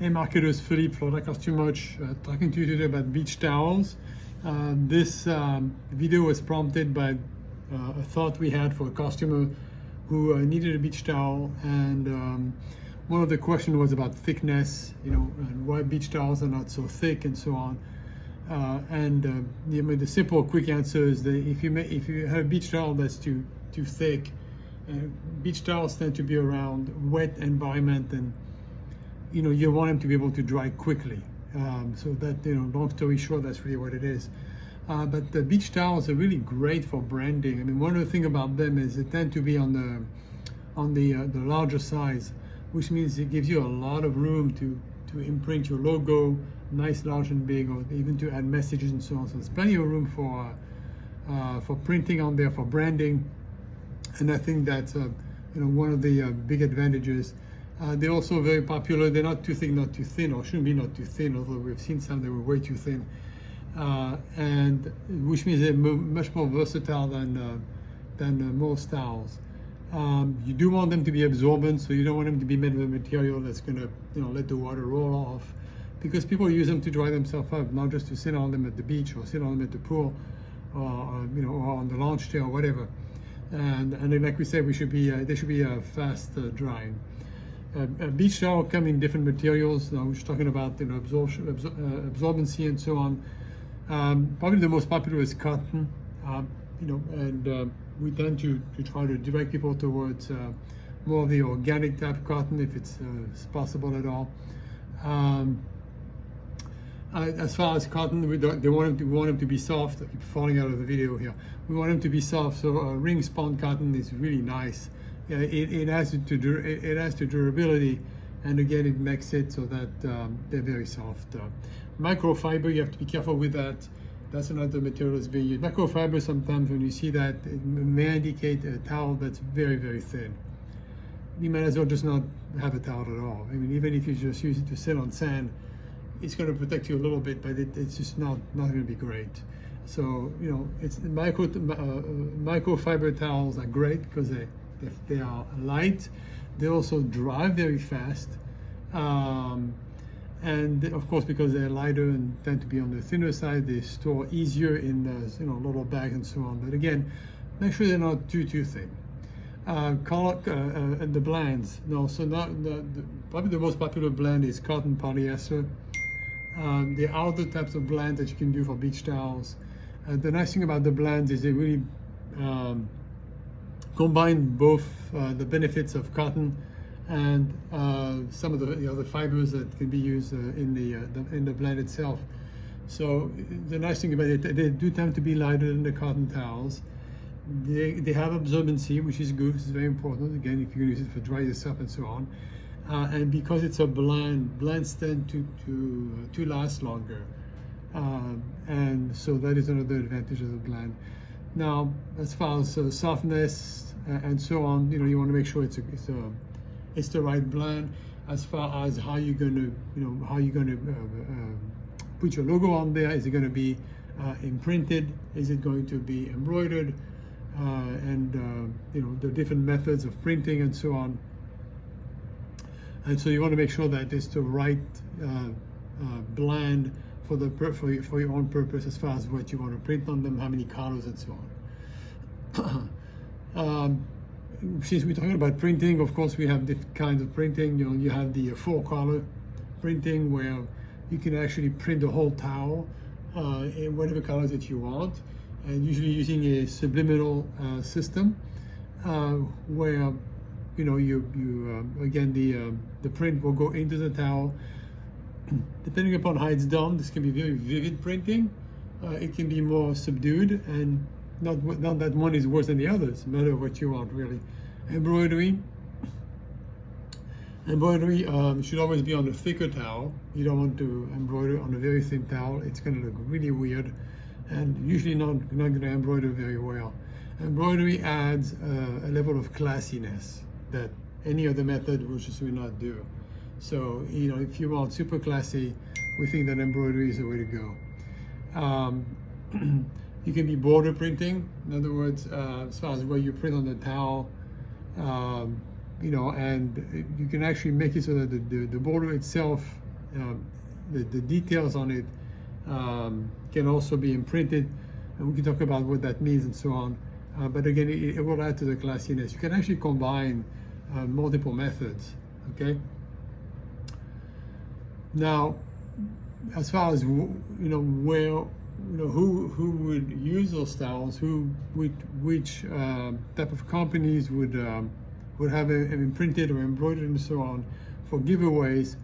Hey marketers, Philippe, Florida Costume Watch, talking to you today about beach towels. This video was prompted by a thought we had for a customer who needed a beach towel, and one of the questions was about thickness, and why beach towels are not so thick and so on. The simple, quick answer is that if you have a beach towel that's too thick, beach towels tend to be around wet environment, and you want them to be able to dry quickly. So that, long story short, that's really what it is. But the beach towels are really great for branding. I mean, one of the things about them is they tend to be on the larger size, which means it gives you a lot of room to imprint your logo, nice, large, and big, or even to add messages and so on. So there's plenty of room for printing on there, for branding, and I think that's one of the big advantages. They're also very popular. They're not too thick, not too thin, or shouldn't be not too thin, although we've seen some that were way too thin. And which means they're much more versatile than most towels. You do want them to be absorbent, so you don't want them to be made with a material that's going to let the water roll off, because people use them to dry themselves up, not just to sit on them at the beach or sit on them at the pool, or on the launch chair or whatever. And then, like we said, they should be fast drying. Beach towel come in different materials. We're just talking about absorbency and so on. Probably the most popular is cotton, and we tend to try to direct people towards more of the organic type of cotton, if it's possible at all. As far as cotton, we want them to be soft. I keep falling out of the video here. We want them to be soft, so ring spun cotton is really nice. It adds to durability, and again, it makes it so that they're very soft. Microfiber, you have to be careful with that. That's another material that's being used. Microfiber, sometimes when you see that, it may indicate a towel that's very, very thin. You might as well just not have a towel at all. I mean, even if you just use it to sit on sand, it's going to protect you a little bit, but it's just not going to be great. So, it's microfiber towels are great because they are light. They also dry very fast, and of course, because they're lighter and tend to be on the thinner side, they store easier in little bags and so on. But again, make sure they're not too thin. And the blends. Probably the most popular blend is cotton polyester. There are other types of blends that you can do for beach towels. The nice thing about the blends is they really combine both the benefits of cotton and some of the other fibers that can be used in the blend itself. So the nice thing about it, they do tend to be lighter than the cotton towels. They have absorbency, which is good. It's very important. Again, if you use it for dry yourself and so on. And because it's a blend, blends tend to last longer. And so that is another advantage of the blend. Now, as far as softness and so on, you want to make sure it's the right blend. As far as how you're going to put your logo on there, is it going to be imprinted? Is it going to be embroidered? The different methods of printing and so on. And so you want to make sure that it's the right blend for your own purpose, as far as what you want to print on them, how many colors and so on. Since we're talking about printing, of course, we have different kinds of printing. You have the 4-color printing, where you can actually print the whole towel in whatever colors that you want, and usually using a subliminal system, where again, the print will go into the towel. Depending upon how it's done, this can be very vivid printing. It can be more subdued, and not that one is worse than the other. It's a matter of what you want, really. Embroidery should always be on a thicker towel. You don't want to embroider on a very thin towel. It's going to look really weird, and usually not going to embroider very well. Embroidery adds a level of classiness that any other method will just not do. So, if you want super classy, we think that embroidery is the way to go. You can be border printing. In other words, as far as where you print on the towel, and you can actually make it so that the border itself the details on it can also be imprinted, and we can talk about what that means and so on. But again, it will add to the classiness. You can actually combine multiple methods. Okay. Now, as far as where who would use those styles, which type of companies would have them imprinted or embroidered and so on for giveaways.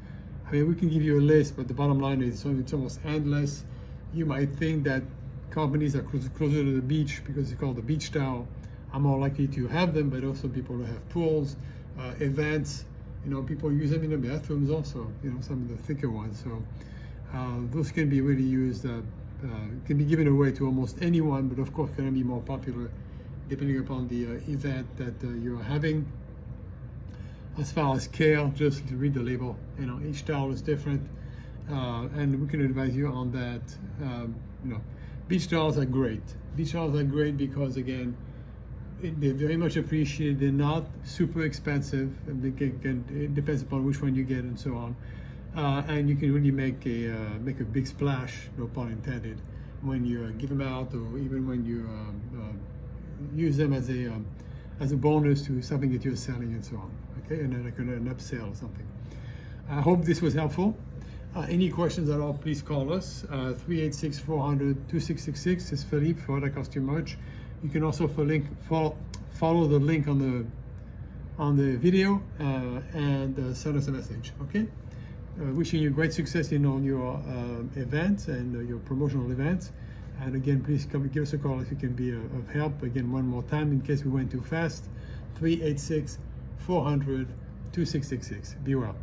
I mean, we can give you a list, but the bottom line is it's almost endless. You might think that companies are closer to the beach because it's called the beach towel are more likely to have them, but also people who have pools, events. People use them in the bathrooms also. Some of the thicker ones. So those can be really used. Can be given away to almost anyone, but of course can be more popular depending upon the event that you're having. As far as care, just read the label. Each towel is different, and we can advise you on that. Beach towels are great. Beach towels are great because, again, they're very much appreciated. They're not super expensive. It depends upon which one you get and so on. And you can really make a big splash, no pun intended, when you give them out, or even when you use them as a bonus to something that you're selling and so on. Okay, and then like an upsell or something. I hope this was helpful. Any questions at all, please call us. 386-400-2666. This is Philippe for That Cost Too Much. You can also follow the link on the video and send us a message. Okay. Wishing you great success in all your events and your promotional events. And again, please give us a call if you can be of help. Again, one more time in case we went too fast. 386-400-2666. Be well.